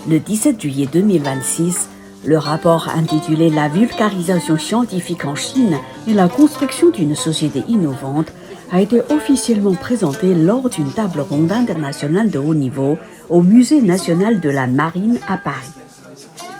Le 17 juillet 2026, le rapport intitulé La vulgarisation scientifique en Chine et la construction d'une société innovante a été officiellement présenté lors d'une table ronde internationale de haut niveau au Musée national de la Marine à Paris.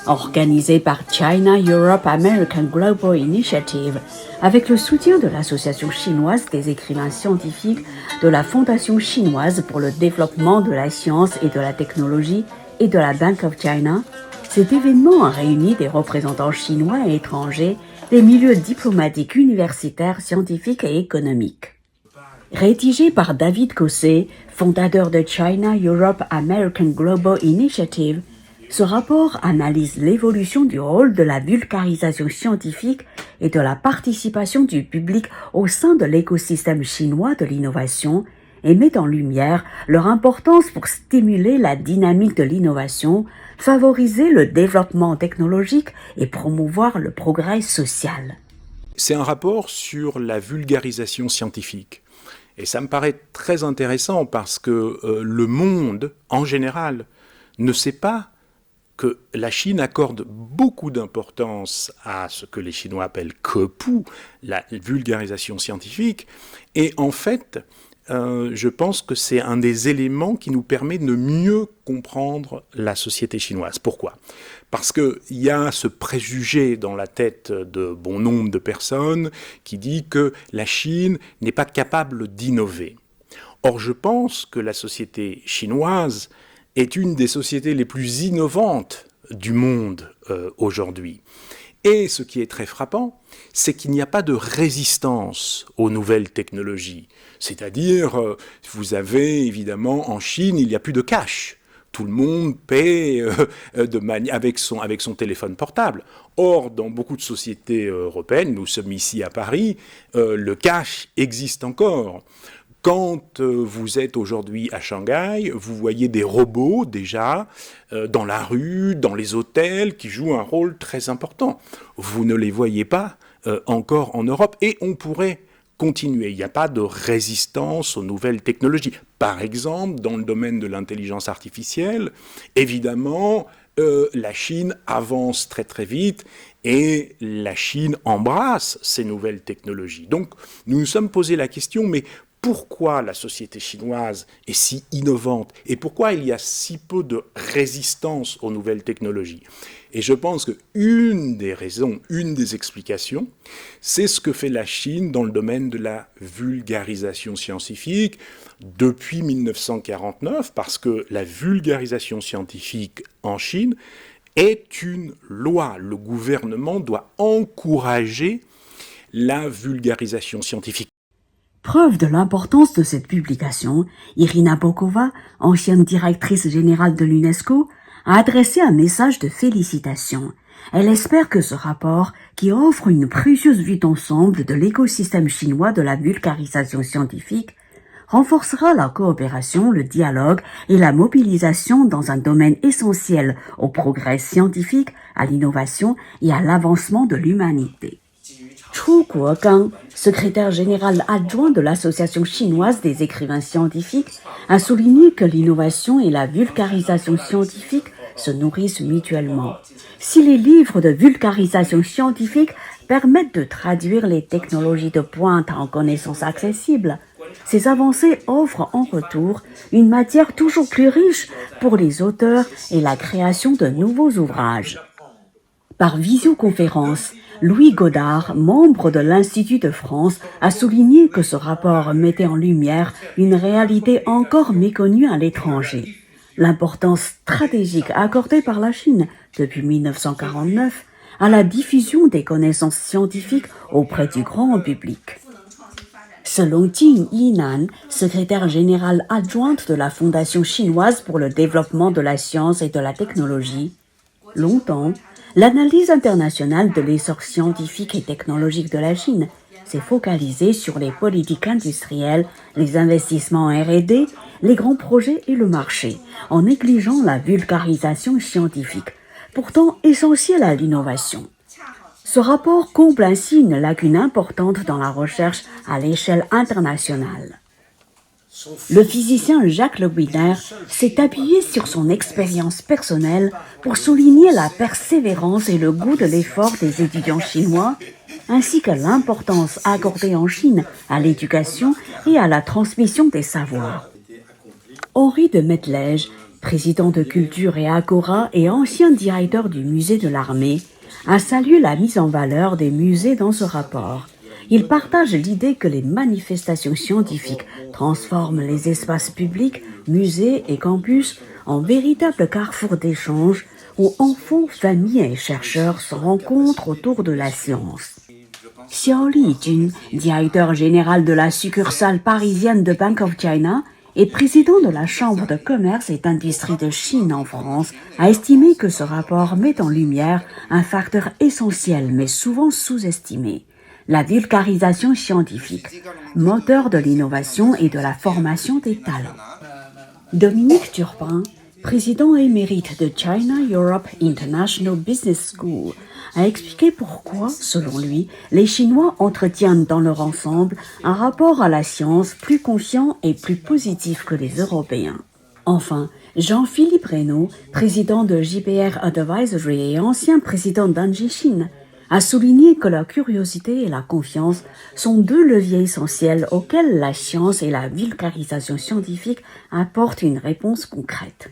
Organisé par China Europe American Global Initiative, avec le soutien de l'Association chinoise des écrivains scientifiques, de la Fondation chinoise pour le développement de la science et de la technologie et de la Bank of China, cet événement a réuni des représentants chinois et étrangers des milieux diplomatiques, universitaires, scientifiques et économiques. Rédigé par David Cossé, fondateur de China Europe American Global Initiative, ce rapport analyse l'évolution du rôle de la vulgarisation scientifique et de la participation du public au sein de l'écosystème chinois de l'innovation et met en lumière leur importance pour stimuler la dynamique de l'innovation, favoriser le développement technologique et promouvoir le progrès social. C'est un rapport sur la vulgarisation scientifique. Et ça me paraît très intéressant parce que le monde, en général, ne sait pas que la Chine accorde beaucoup d'importance à ce que les Chinois appellent « kepu », la vulgarisation scientifique. Et en fait, je pense que c'est un des éléments qui nous permet de mieux comprendre la société chinoise. Pourquoi ? Parce qu'il y a ce préjugé dans la tête de bon nombre de personnes qui dit que la Chine n'est pas capable d'innover. Or, je pense que la société chinoise est une des sociétés les plus innovantes du monde aujourd'hui. Et ce qui est très frappant, c'est qu'il n'y a pas de résistance aux nouvelles technologies. C'est-à-dire, vous avez évidemment en Chine, il n'y a plus de cash. Tout le monde paie avec son téléphone portable. Or, dans beaucoup de sociétés européennes, nous sommes ici à Paris, le cash existe encore. Quand vous êtes aujourd'hui à Shanghai, vous voyez des robots déjà dans la rue, dans les hôtels, qui jouent un rôle très important. Vous ne les voyez pas encore en Europe et on pourrait continuer. Il n'y a pas de résistance aux nouvelles technologies. Par exemple, dans le domaine de l'intelligence artificielle, évidemment, la Chine avance très très vite et la Chine embrasse ces nouvelles technologies. Donc, nous nous sommes posé la question, mais pourquoi la société chinoise est si innovante et pourquoi il y a si peu de résistance aux nouvelles technologies ? Et je pense qu'une des raisons, une des explications, c'est ce que fait la Chine dans le domaine de la vulgarisation scientifique depuis 1949, parce que la vulgarisation scientifique en Chine est une loi. Le gouvernement doit encourager la vulgarisation scientifique. Preuve de l'importance de cette publication, Irina Bokova, ancienne directrice générale de l'UNESCO, a adressé un message de félicitations. Elle espère que ce rapport, qui offre une précieuse vue d'ensemble de l'écosystème chinois de la vulgarisation scientifique, renforcera la coopération, le dialogue et la mobilisation dans un domaine essentiel au progrès scientifique, à l'innovation et à l'avancement de l'humanité. Chu Guogang, secrétaire général adjoint de l'Association chinoise des écrivains scientifiques, a souligné que l'innovation et la vulgarisation scientifique se nourrissent mutuellement. Si les livres de vulgarisation scientifique permettent de traduire les technologies de pointe en connaissances accessibles, ces avancées offrent en retour une matière toujours plus riche pour les auteurs et la création de nouveaux ouvrages. Par visioconférence, Louis Godard, membre de l'Institut de France, a souligné que ce rapport mettait en lumière une réalité encore méconnue à l'étranger. L'importance stratégique accordée par la Chine depuis 1949 à la diffusion des connaissances scientifiques auprès du grand public. Selon Jing Yinan, secrétaire générale adjointe de la Fondation chinoise pour le développement de la science et de la technologie, longtemps, l'analyse internationale de l'essor scientifique et technologique de la Chine s'est focalisée sur les politiques industrielles, les investissements en R&D, les grands projets et le marché, en négligeant la vulgarisation scientifique, pourtant essentielle à l'innovation. Ce rapport comble ainsi une lacune importante dans la recherche à l'échelle internationale. Le physicien Jacques Le Winer s'est appuyé sur son expérience personnelle pour souligner la persévérance et le goût de l'effort des étudiants chinois, ainsi que l'importance accordée en Chine à l'éducation et à la transmission des savoirs. Henri de Mettlège, président de Culture et Agora et ancien directeur du musée de l'Armée, a salué la mise en valeur des musées dans ce rapport. Il partage l'idée que les manifestations scientifiques transforment les espaces publics, musées et campus en véritables carrefours d'échange où enfants, familles et chercheurs se rencontrent autour de la science. Xiao Lijun, directeur général de la succursale parisienne de Bank of China et président de la Chambre de commerce et d'industrie de Chine en France, a estimé que ce rapport met en lumière un facteur essentiel mais souvent sous-estimé: la vulgarisation scientifique, moteur de l'innovation et de la formation des talents. Dominique Turpin, président émérite de China Europe International Business School, a expliqué pourquoi, selon lui, les Chinois entretiennent dans leur ensemble un rapport à la science plus conscient et plus positif que les Européens. Enfin, Jean-Philippe Reynaud, président de JPR Advisory et ancien président d'Anji Chine, a souligné que la curiosité et la confiance sont deux leviers essentiels auxquels la science et la vulgarisation scientifique apportent une réponse concrète.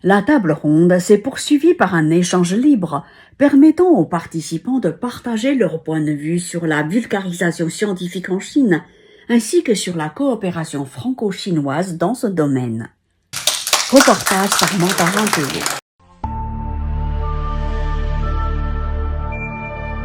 La table ronde s'est poursuivie par un échange libre, permettant aux participants de partager leur point de vue sur la vulgarisation scientifique en Chine, ainsi que sur la coopération franco-chinoise dans ce domaine. Reportage par Mandarin TV.